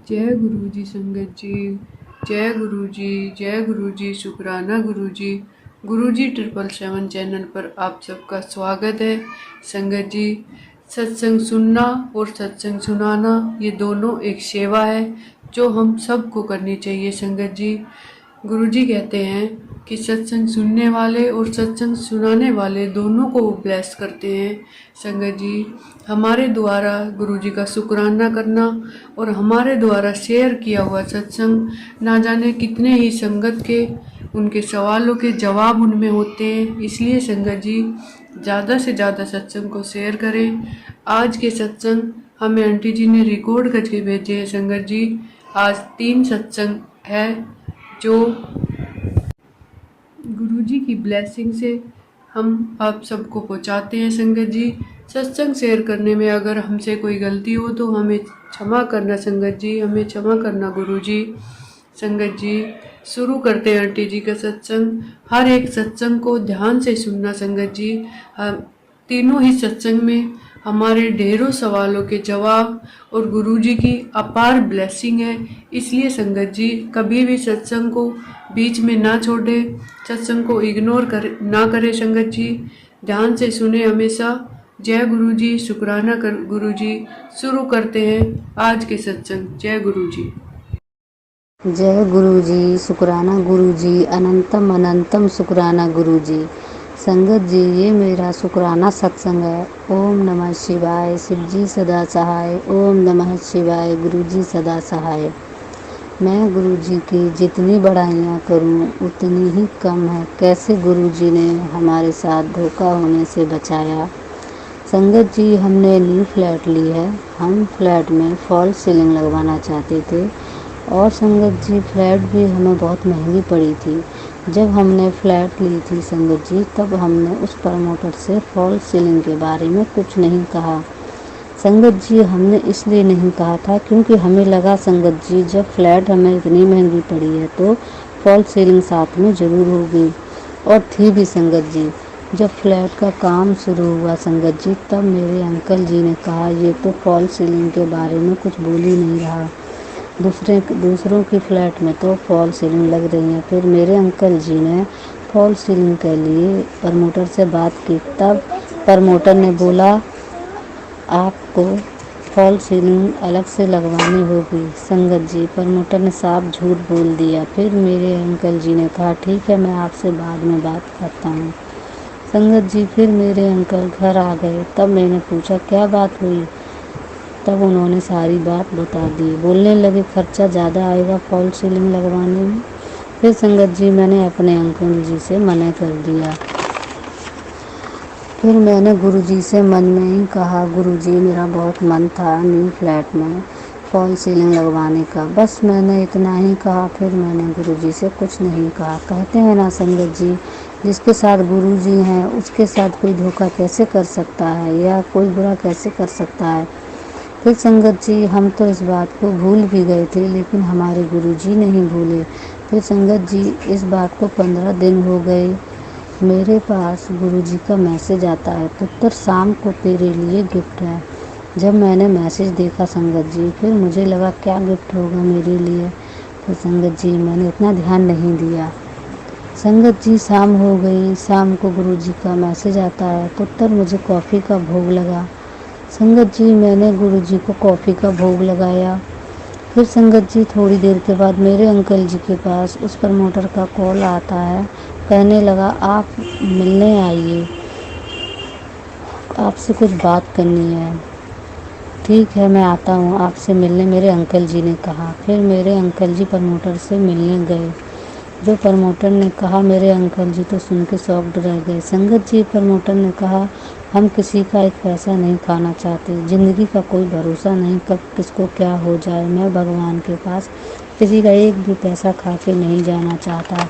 जय गुरु जी संगत जी। जय गुरु जी। जय गुरु जी। शुक्राना गुरु जी। गुरु जी 777 चैनल पर आप सबका स्वागत है। संगत जी, सत्संग सुनना और सत्संग सुनाना ये दोनों एक सेवा है जो हम सबको करनी चाहिए। संगत जी, गुरु जी कहते हैं कि सत्संग सुनने वाले और सत्संग सुनाने वाले दोनों को वो ब्लेस करते हैं। संगत जी, हमारे द्वारा गुरु जी का शुक्राना करना और हमारे द्वारा शेयर किया हुआ सत्संग ना जाने कितने ही संगत के उनके सवालों के जवाब उनमें होते हैं। इसलिए संगत जी, ज़्यादा से ज़्यादा सत्संग को शेयर करें। आज के सत्संग हमें आंटी जी ने रिकॉर्ड करके भेजे हैं। संगत जी, आज 3 सत्संग है जो गुरुजी की ब्लेसिंग से हम आप सबको पहुंचाते हैं। संगत जी, सत्संग शेयर करने में अगर हमसे कोई गलती हो तो हमें क्षमा करना। संगत जी, हमें क्षमा करना गुरुजी। संगत जी, शुरू करते हैं आंटी जी का सत्संग। हर एक सत्संग को ध्यान से सुनना। संगत जी, हम तीनों ही सत्संग में हमारे ढेरों सवालों के जवाब और गुरुजी की अपार ब्लेसिंग है। इसलिए संगत जी, कभी भी सत्संग को बीच में ना छोड़े, सत्संग को इग्नोर ना करें। संगत जी, ध्यान से सुने हमेशा। जय गुरु जी। शुक्राना कर गुरु जी। शुरू करते हैं आज के सत्संग। जय गुरु जी। जय गुरु जी। शुक्राना गुरु जी। अनंतम अनंतम शुक्राना गुरु जी। संगत जी, ये मेरा शुक्राना सत्संग है। ओम नमः शिवाय। शिव जी सदा सहाय। ओम नमः शिवाय। गुरु जी सदा सहाय। मैं गुरु जी की जितनी बड़ाइयाँ करूँ उतनी ही कम है। कैसे गुरु जी ने हमारे साथ धोखा होने से बचाया। संगत जी, हमने न्यू फ्लैट ली है। हम फ्लैट में फॉल सीलिंग लगवाना चाहते थे और संगत जी, फ्लैट भी हमें बहुत महंगी पड़ी थी। जब हमने फ्लैट ली थी संगत जी, तब हमने उस प्रमोटर से फॉल सीलिंग के बारे में कुछ नहीं कहा। संगत जी, हमने इसलिए नहीं कहा था क्योंकि हमें लगा संगत जी, जब फ्लैट हमें इतनी महंगी पड़ी है तो फॉल सीलिंग साथ में ज़रूर होगी, और थी भी संगत जी। जब फ्लैट का काम शुरू हुआ संगत जी, तब मेरे अंकल जी ने कहा ये तो फॉल सीलिंग के बारे में कुछ बोल ही नहीं रहा, दूसरों की फ्लैट में तो फॉल सीलिंग लग रही है। फिर मेरे अंकल जी ने फॉल सीलिंग के लिए प्रमोटर से बात की। तब प्रमोटर ने बोला आपको फॉल सीलिंग अलग से लगवानी होगी। संगत जी, प्रमोटर ने साफ झूठ बोल दिया। फिर मेरे अंकल जी ने कहा ठीक है, मैं आपसे बाद में बात करता हूँ। संगत जी, फिर मेरे अंकल घर आ गए। तब मैंने पूछा क्या बात हुई। तब उन्होंने सारी बात बता दी। बोलने लगे खर्चा ज़्यादा आएगा फॉल सीलिंग लगवाने में। फिर संगत जी, मैंने अपने अंकल जी से मना कर दिया। फिर मैंने गुरुजी से मन में ही कहा गुरुजी, मेरा बहुत मन था न्यू फ्लैट में फॉल सीलिंग लगवाने का। बस मैंने इतना ही कहा। फिर मैंने गुरुजी से कुछ नहीं कहा। कहते हैं ना संगत जी, जिसके साथ गुरुजी हैं उसके साथ कोई धोखा कैसे कर सकता है या कोई बुरा कैसे कर सकता है। फिर संगत जी, हम तो इस बात को भूल भी गए थे, लेकिन हमारे गुरुजी नहीं भूले। फिर संगत जी, इस बात को 15 दिन हो गए। मेरे पास गुरुजी का मैसेज आता है, पुत्र शाम को तेरे लिए गिफ्ट है। जब मैंने मैसेज देखा संगत जी, फिर मुझे लगा क्या गिफ्ट होगा मेरे लिए। फिर संगत जी, मैंने इतना ध्यान नहीं दिया। संगत जी, शाम हो गई। शाम को गुरुजी का मैसेज आता है, पुत्र मुझे कॉफ़ी का भोग लगा। संगत जी, मैंने गुरुजी को कॉफ़ी का भोग लगाया। फिर संगत जी, थोड़ी देर के बाद मेरे अंकल जी के पास उस प्रमोटर का कॉल आता है। कहने लगा आप मिलने आइए, आपसे कुछ बात करनी है। ठीक है, मैं आता हूँ आपसे मिलने, मेरे अंकल जी ने कहा। फिर मेरे अंकल जी प्रमोटर से मिलने गए। जो प्रमोटर ने कहा मेरे अंकल जी तो सुन के शॉक्ड रह गए। संगत जी, प्रमोटर ने कहा हम किसी का एक पैसा नहीं खाना चाहते। ज़िंदगी का कोई भरोसा नहीं, कब किसको क्या हो जाए। मैं भगवान के पास किसी का एक भी पैसा खा के नहीं जाना चाहता।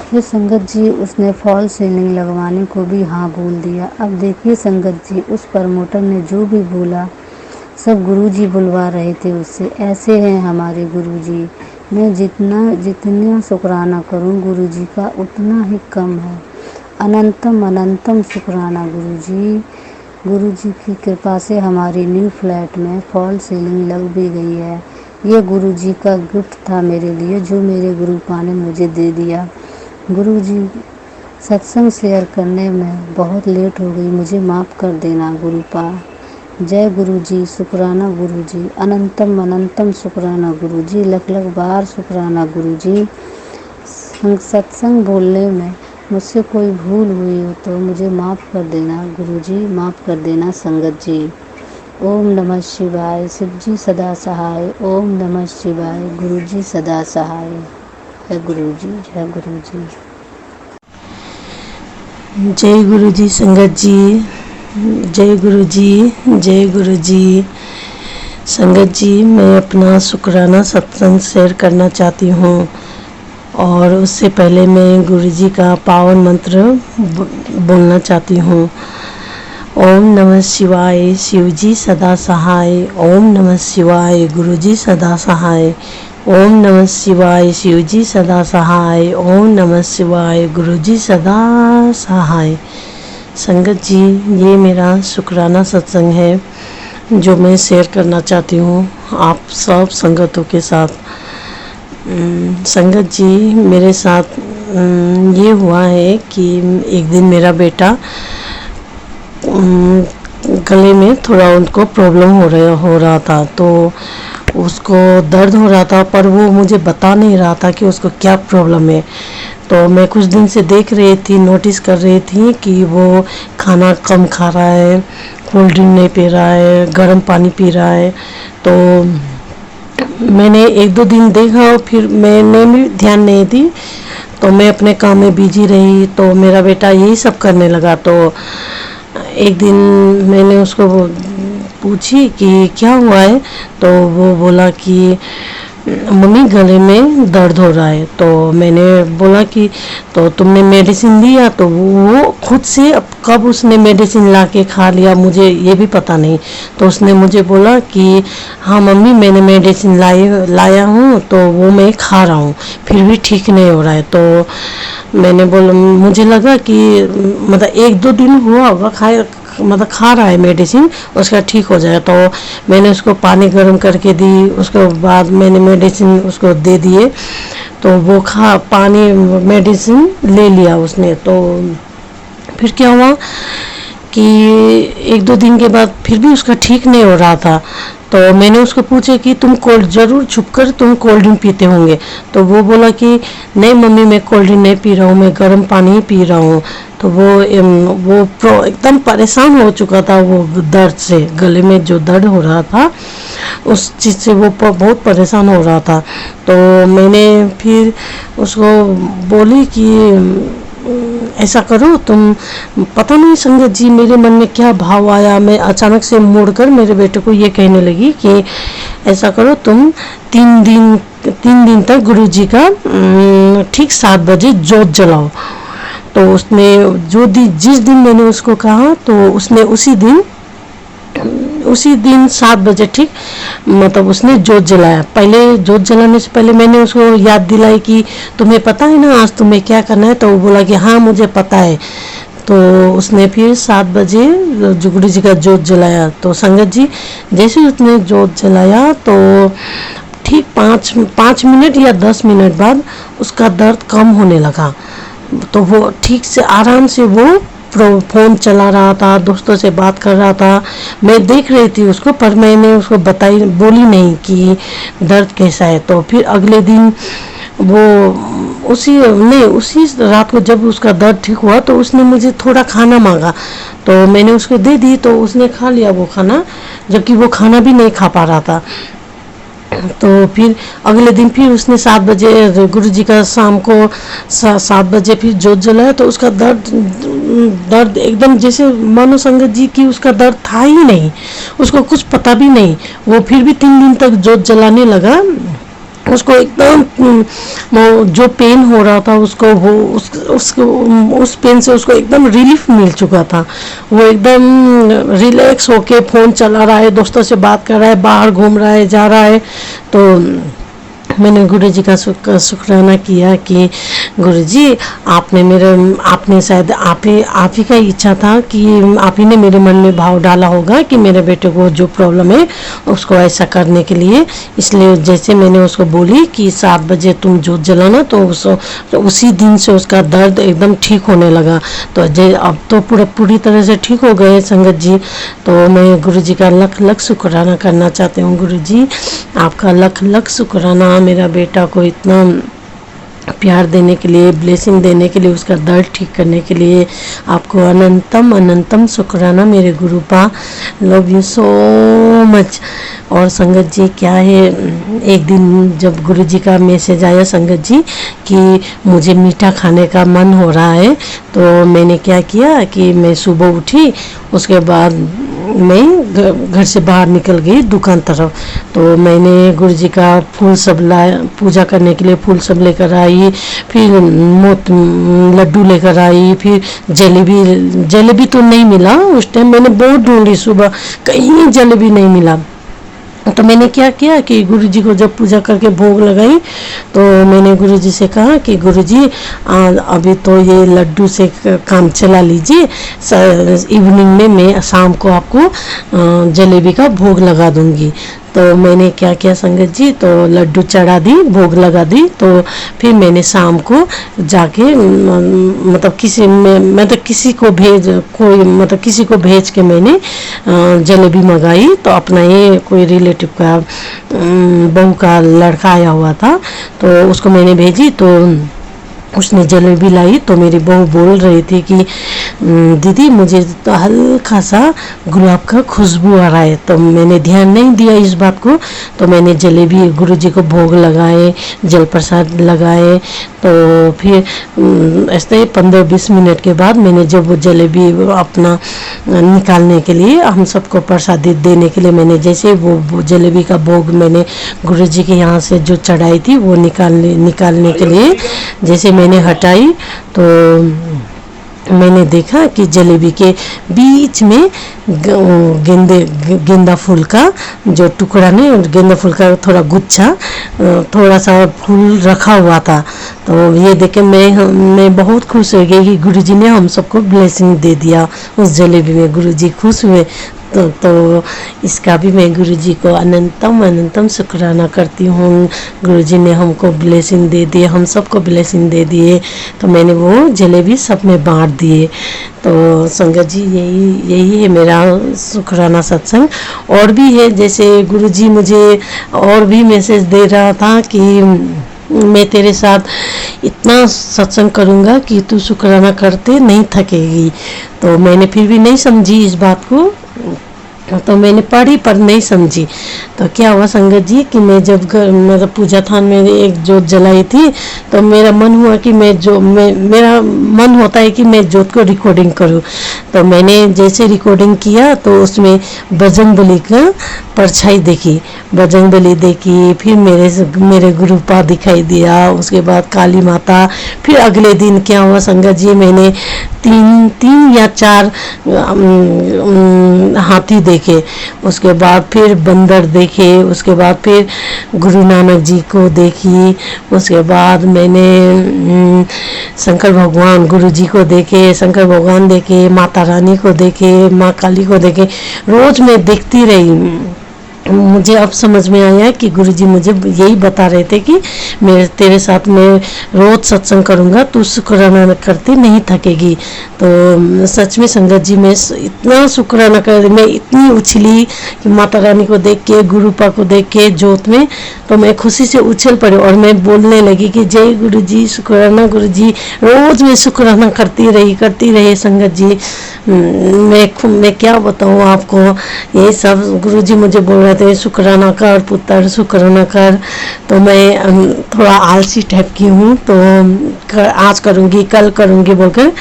फिर संगत जी, उसने फॉल सीलिंग लगवाने को भी हाँ बोल दिया। अब देखिए संगत जी, उस प्रमोटर ने जो भी बोला सब गुरुजी बुलवा रहे थे उससे। ऐसे हैं हमारे गुरुजी। मैं जितना शुक्राना करूं गुरुजी का उतना ही कम है। अनंतम अनंतम शुक्राना गुरुजी। गुरु जी की कृपा से हमारी न्यू फ्लैट में फॉल सीलिंग लग भी गई है। ये गुरु जी का गिफ्ट था मेरे लिए, जो मेरे गुरुपा ने मुझे दे दिया। गुरु जी, सत्संग शेयर करने में बहुत लेट हो गई, मुझे माफ़ कर देना गुरुपा। जय गुरु जी, शुक्राना गुरु जी, अनंतम अनंतम शुक्राना गुरु जी, लख लख बार शुक्राना गुरु जी। सत्संग बोलने में मुझसे कोई भूल हुई हो तो मुझे माफ़ कर देना गुरु जी, माफ़ कर देना संगत जी। ओम नमः शिवाय, शिव जी सदा सहाय। ओम नमः शिवाय, गुरु जी सदा सहाय। जय गुरु जी, जय गुरु जी। जय गुरु जी संगत जी, जय गुरु जी, जय गुरु जी। संगत जी, मैं अपना शुक्राना सत्संग शेयर करना चाहती हूँ, और उससे पहले मैं गुरु जी का पावन मंत्र बोलना चाहती हूँ। ओम नमः शिवाय, शिव जी सदा सहाय। ओम नमः शिवाय, गुरु जी सदा सहाय। ओम नमः शिवाय, शिव जी सदा सहाय। ओम नमः शिवाय, गुरु जी सदा सहाय। संगत जी, ये मेरा शुक्राना सत्संग है जो मैं शेयर करना चाहती हूँ आप सब संगतों के साथ। संगत जी, मेरे साथ ये हुआ है कि एक दिन मेरा बेटा गले में थोड़ा उनको प्रॉब्लम हो रहा था, तो उसको दर्द हो रहा था, पर वो मुझे बता नहीं रहा था कि उसको क्या प्रॉब्लम है। तो मैं कुछ दिन से देख रही थी, नोटिस कर रही थी कि वो खाना कम खा रहा है, कोल्ड ड्रिंक नहीं पी रहा है, गर्म पानी पी रहा है। तो मैंने एक दो दिन देखा, फिर मैंने भी ध्यान नहीं दी, तो मैं अपने काम में बिजी रही, तो मेरा बेटा यही सब करने लगा। तो एक दिन मैंने उसको पूछी कि क्या हुआ है, तो वो बोला कि मम्मी गले में दर्द हो रहा है। तो मैंने बोला कि तो तुमने मेडिसिन लिया? तो वो खुद से अब कब उसने मेडिसिन ला के खा लिया मुझे ये भी पता नहीं। तो उसने मुझे बोला कि हाँ मम्मी, मैंने मेडिसिन लाया हूँ, तो वो मैं खा रहा हूँ, फिर भी ठीक नहीं हो रहा है। तो मैंने बोला, मुझे लगा कि मतलब एक दो दिन हुआ होगा खा रहा है मेडिसिन, उसका ठीक हो जाएगा। तो मैंने उसको पानी गर्म करके दी, उसके बाद मैंने मेडिसिन उसको दे दिए, तो वो पानी मेडिसिन ले लिया उसने। तो फिर क्या हुआ कि एक दो दिन के बाद फिर भी उसका ठीक नहीं हो रहा था। तो मैंने उसको पूछा कि तुम जरूर छुपकर तुम कोल्ड ड्रिंक पीते होंगे? तो वो बोला कि नहीं मम्मी, मैं कोल्ड ड्रिंक नहीं पी रहा हूँ, मैं गर्म पानी ही पी रहा हूँ। तो वो एकदम परेशान हो चुका था, वो दर्द से, गले में जो दर्द हो रहा था उस चीज़ से वो बहुत परेशान हो रहा था। तो मैंने फिर उसको बोली कि ऐसा करो तुम, पता नहीं संगत जी मेरे मन में क्या भाव आया, मैं अचानक से मुड़कर मेरे बेटे को ये कहने लगी कि ऐसा करो तुम 3 दिन तक गुरु जी का ठीक 7 बजे जोत जलाओ। तो उसने जिस दिन मैंने उसको कहा, तो उसने उसी दिन 7 बजे ठीक मतलब उसने जोत जलाया। पहले जोत जलाने से पहले मैंने उसको याद दिलाई कि तुम्हें पता है ना आज तुम्हें क्या करना है? तो वो बोला कि हाँ मुझे पता है। तो उसने फिर 7 बजे गुरु जी का जोत जलाया। तो संगत जी, जैसे उसने जोत जलाया तो ठीक 5 मिनट या 10 मिनट बाद उसका दर्द कम होने लगा। तो वो ठीक से आराम से वो फ़ोन चला रहा था, दोस्तों से बात कर रहा था। मैं देख रही थी उसको, पर मैंने उसको बोली नहीं कि दर्द कैसा है। तो फिर अगले दिन वो उसी रात को जब उसका दर्द ठीक हुआ, तो उसने मुझे थोड़ा खाना मांगा, तो मैंने उसको दे दी। तो उसने खा लिया वो खाना, जबकि वो खाना भी नहीं खा पा रहा था। तो फिर अगले दिन फिर उसने 7 बजे गुरु जी का शाम को 7 बजे फिर जोत जलाया। तो उसका दर्द एकदम जैसे मानो संगत जी की उसका दर्द था ही नहीं, उसको कुछ पता भी नहीं। वो फिर भी 3 दिन तक जोत जलाने लगा। उसको एकदम जो पेन हो रहा था उसको वो उस पेन से उसको एकदम रिलीफ मिल चुका था। वो एकदम रिलैक्स होके फ़ोन चला रहा है, दोस्तों से बात कर रहा है, बाहर घूम रहा है, जा रहा है। तो मैंने गुरु जी का शुक्राना किया कि गुरु जी आपने शायद आप ही का इच्छा था कि आप ही ने मेरे मन में भाव डाला होगा कि मेरे बेटे को जो प्रॉब्लम है उसको ऐसा करने के लिए। इसलिए जैसे मैंने उसको बोली कि 7 बजे तुम जोत जलाना, तो उसी दिन से उसका दर्द एकदम ठीक होने लगा। तो अब तो पूरी तरह से ठीक हो गए संगत जी। तो मैं गुरु जी का लख लख शुक्राना करना चाहती हूँ। गुरु जी आपका लख लख शुक्राना, मेरा बेटा को इतना प्यार देने के लिए, ब्लेसिंग देने के लिए, उसका दर्द ठीक करने के लिए आपको अनंतम अनंतम शुक्राना मेरे गुरुपा। Love you so much. और संगत जी क्या है, एक दिन जब गुरु जी का मैसेज आया संगत जी कि मुझे मीठा खाने का मन हो रहा है, तो मैंने क्या किया कि मैं सुबह उठी, उसके बाद मैं घर से बाहर निकल गई दुकान तरफ। तो मैंने गुरु जी का फूल सब लाया, पूजा करने के लिए फूल सब लेकर आई, फिर लड्डू लेकर आई, फिर जलेबी तो नहीं मिला उस टाइम, मैंने बहुत ढूंढी, सुबह कहीं जलेबी नहीं मिला। तो मैंने क्या किया कि गुरु जी को जब पूजा करके भोग लगाई, तो मैंने गुरु जी से कहा कि गुरु जी अभी तो ये लड्डू से काम चला लीजिए, इवनिंग में मैं शाम को आपको जलेबी का भोग लगा दूंगी। तो मैंने क्या किया संगत जी, तो लड्डू चढ़ा दी, भोग लगा दी। तो फिर मैंने शाम को जाके मतलब किसी को भेज के मैंने जलेबी मंगाई। तो अपना ये कोई रिलेटिव का बहू का लड़का आया हुआ था, तो उसको मैंने भेजी। तो उसने जलेबी लाई। तो मेरी बहू बोल रही थी कि दीदी मुझे तो हल्का सा गुलाब का खुशबू आ रहा है। तो मैंने ध्यान नहीं दिया इस बात को। तो मैंने जलेबी गुरु जी को भोग लगाए, जल प्रसाद लगाए। तो फिर ऐसे 15-20 मिनट के बाद मैंने जब वो जलेबी अपना निकालने के लिए, हम सबको प्रसादित देने के लिए, मैंने जैसे वो जलेबी का भोग मैंने गुरु जी के यहाँ से जो चढ़ाई थी वो निकालने के लिए जैसे मैंने हटाई, तो मैंने देखा कि जलेबी के बीच में गेंदा फूल का जो टुकड़ा नहीं, गेंदा फूल का थोड़ा गुच्छा, थोड़ा सा फूल रखा हुआ था। तो ये देख के मैं बहुत खुश हो गई कि गुरुजी ने हम सबको ब्लेसिंग दे दिया उस जलेबी में। गुरुजी खुश हुए। तो इसका भी मैं गुरुजी को अनंतम शुक्राना करती हूँ। गुरुजी ने हमको ब्लेसिंग दे दिए, हम सबको ब्लेसिंग दे दिए। तो मैंने वो जलेबी सब में बांट दिए। तो संगत जी यही है मेरा शुक्राना सत्संग। और भी है, जैसे गुरुजी मुझे और भी मैसेज दे रहा था कि मैं तेरे साथ इतना सत्संग करूँगा कि तू शुक्राना करते नहीं थकेगी। तो मैंने फिर भी नहीं समझी इस बात को, तो मैंने पढ़ी पर नहीं समझी। तो क्या हुआ संगत जी कि मैं जब मतलब पूजा थान में एक जोत जलाई थी, तो मेरा मन हुआ कि मेरा मन होता है कि मैं जोत को रिकॉर्डिंग करूं। तो मैंने जैसे रिकॉर्डिंग किया तो उसमें बजरंगबली का परछाई देखी, बजरंगबली देखी, फिर मेरे गुरुपा दिखाई दिया, उसके बाद काली माता। फिर अगले दिन क्या हुआ संगत जी, मैंने तीन या 4 हाथी देखे, उसके बाद फिर बंदर देखे, उसके बाद फिर गुरु नानक जी को देखी, उसके बाद मैंने शंकर भगवान गुरु जी को देखे, शंकर भगवान देखे, माता रानी को देखे, माँ काली को देखे। रोज मैं देखती रही। मुझे अब समझ में आया कि गुरुजी मुझे यही बता रहे थे कि मैं तेरे साथ में रोज सत्संग करूंगा, तू शुक्राना करती नहीं थकेगी। तो सच में संगत जी मैं इतना शुक्राना कर, मैं इतनी उछली कि माता रानी को देख के, गुरुपा को देख के जोत में, तो मैं खुशी से उछल पड़ी और मैं बोलने लगी कि जय गुरुजी, शुक्राना गुरुजी। रोज मैं शुक्राना करती रही संगत जी। मैं क्या बताऊँ आपको, ये सब गुरुजी मुझे बोल रहे थे शुक्राना कर पुत्र, शुक्राना कर। तो मैं थोड़ा आलसी टाइप की हूँ, तो आज करूँगी कल करूँगी बोलकर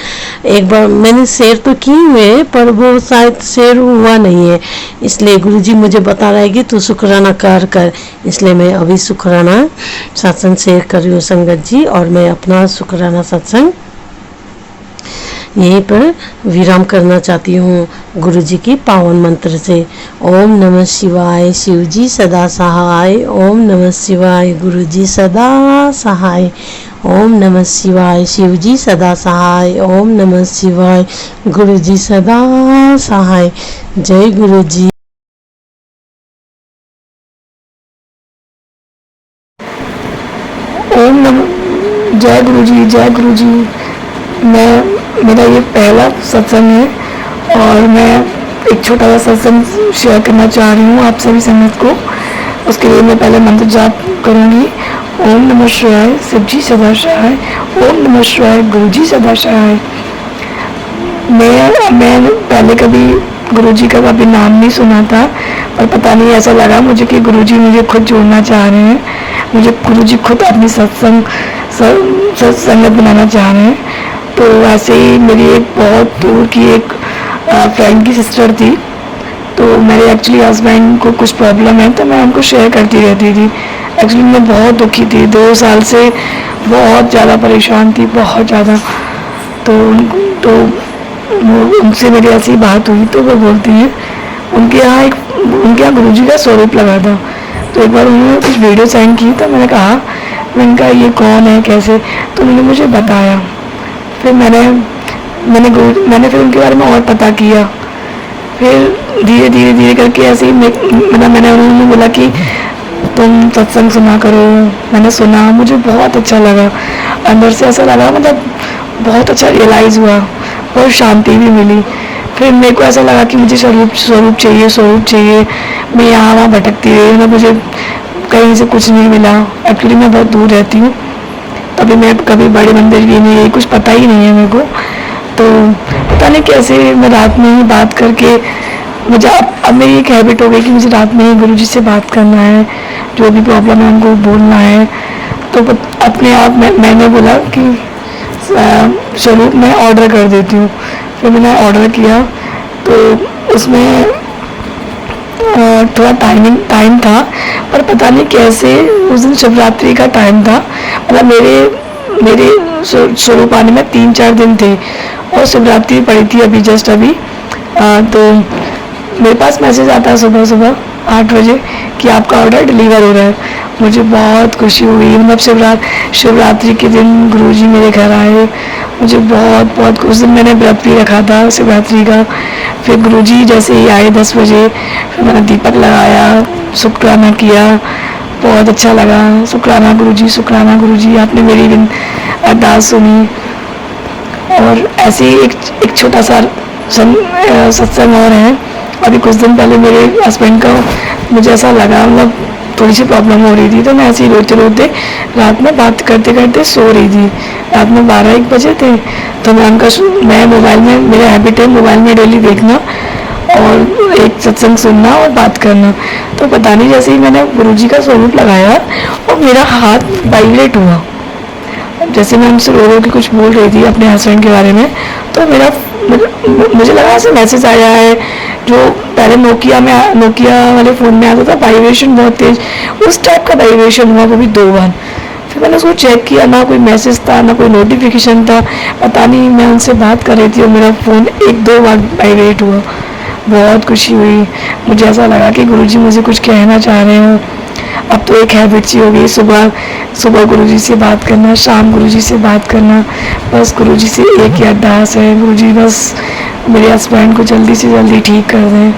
एक बार मैंने शेयर तो की हुए, पर वो शायद शेयर हुआ नहीं है। इसलिए गुरुजी मुझे बता रहा है कि तू शुक्राना कर, इसलिए मैं अभी शुक्राना सत्संग शेयर कर रही हूँ संगत जी। और मैं अपना शुक्राना सत्संग यहीं पर विराम करना चाहती हूँ गुरु जी की पावन मंत्र से। ओम नमः शिवाय, शिव जी सदा सहाय। ओम नमः शिवाय, गुरु जी सदा सहाय। ओम नमः शिवाय, शिव जी सदा सहाय। ओम नमः शिवाय, गुरु जी सदा सहाय। जय गुरु जी। ओम नमः। जय गुरु जी, जय गुरु जी। मेरा ये पहला सत्संग है और मैं एक छोटा सा सत्संग शेयर करना चाह रही हूँ आप सभी संगत को। उसके लिए मैं पहले मंत्र जाप करूँगी। ओम नमः शिवाय, शिव जी सदा सहाय। ओम नमः शिवाय, गुरु जी सदा सहाय। मैं पहले कभी गुरु जी का कभी नाम नहीं सुना था, पर पता नहीं ऐसा लगा मुझे कि गुरु जी मुझे खुद जोड़ना चाह रहे हैं। मुझे गुरु जी खुद अपनी सत्संगत बनाना चाह रहे हैं। तो ऐसे ही मेरी एक बहुत दूर की एक फ्रेंड की सिस्टर थी। तो मेरे एक्चुअली हस्बैंड को कुछ प्रॉब्लम है, तो मैं उनको शेयर करती रहती थी। एक्चुअली मैं बहुत दुखी थी, 2 साल से बहुत ज़्यादा परेशान थी, बहुत ज़्यादा। तो उनसे मेरी ऐसी बात हुई तो वो बोलती हैं उनके यहाँ गुरुजी का स्वरूप लगा था। तो एक बार उन्होंने कुछ वीडियो सेंड की, तो मैंने कहा ये कौन है, कैसे, तो उन्होंने मुझे बताया। फिर मैंने फिर उनके बारे में और पता किया। फिर धीरे करके ऐसे ही मैंने उन्होंने बोला कि तुम सत्संग सुना करो। मैंने सुना, मुझे बहुत अच्छा लगा, अंदर से ऐसा लगा, मतलब बहुत अच्छा रियलाइज़ हुआ, बहुत शांति भी मिली। फिर मेरे को ऐसा लगा कि मुझे स्वरूप चाहिए। मैं यहाँ वहाँ भटकती रही ना, मुझे कहीं से कुछ नहीं मिला। एक्चुअली मैं बहुत दूर रहती हूँ, तभी मैं कभी बड़े मंदिर भी नहीं गई, कुछ पता ही नहीं है मेरे को। तो पता नहीं कैसे मैं रात में ही बात करके मुझे अब मेरी एक हैबिट हो गई कि मुझे रात में ही गुरुजी से बात करना है, जो भी प्रॉब्लम है उनको बोलना है। तो अपने आप मैंने बोला कि स्वरूप मैं ऑर्डर कर देती हूँ। फिर मैंने ऑर्डर किया, तो उसमें थोड़ा टाइम था, पर पता नहीं कैसे उस दिन शिवरात्रि का टाइम था। मतलब मेरे स्वरूप आने में 3-4 दिन थे और शिवरात्रि पड़ी थी अभी जस्ट अभी। तो मेरे पास मैसेज आता है सुबह 8 बजे कि आपका ऑर्डर डिलीवर हो रहा है। मुझे बहुत खुशी हुई। मतलब शिवरात्रि के दिन गुरुजी मेरे घर आए, मुझे बहुत उस दिन मैंने व्रत भी रखा था शिवरात्रि का। फिर गुरुजी जैसे ही आए 10 बजे, फिर मैंने दीपक लगाया, शुक्राना किया, बहुत अच्छा लगा। शुक्राना गुरुजी, आपने मेरी अरदास सुनी। और ऐसे ही एक छोटा सा सत्संग और है। अभी कुछ दिन पहले मेरे हस्बैंड का मुझे ऐसा लगा, मतलब थोड़ी सी प्रॉब्लम हो रही थी, तो मैं ऐसे ही रोते रात में बात करते सो रही थी। रात में 12-1 बजे थे, तो मैं मोबाइल में, मेरा हैबिट है मोबाइल में डेली देखना और एक सत्संग सुनना और बात करना। तो पता नहीं जैसे ही मैंने गुरुजी का स्वरूप लगाया और मेरा हाथ वाइब्रेट हुआ। जैसे मैं उनसे रो के कुछ बोल रही थी अपने हस्बैंड के बारे में, तो मुझे लगा ऐसे मैसेज आया है, जो पहले नोकिया वाले फ़ोन में आता था, वाइब्रेशन बहुत तेज, उस टाइप का वाइब्रेशन हुआ, वो भी 2 बार। फिर मैंने उसको चेक किया, ना कोई मैसेज था ना कोई नोटिफिकेशन था, पता नहीं मैं उनसे बात कर रही थी और मेरा फ़ोन 1-2 बार वाइब्रेट हुआ। बहुत खुशी हुई, मुझे ऐसा लगा कि गुरुजी मुझे कुछ कहना चाह रहे हो। अब तो एक हैबिट सी हो गई, सुबह गुरुजी से बात करना, शाम गुरुजी से बात करना। बस गुरुजी से एक ही अरदास है, गुरुजी बस मेरे हस्बैंड को जल्दी से जल्दी ठीक कर दें।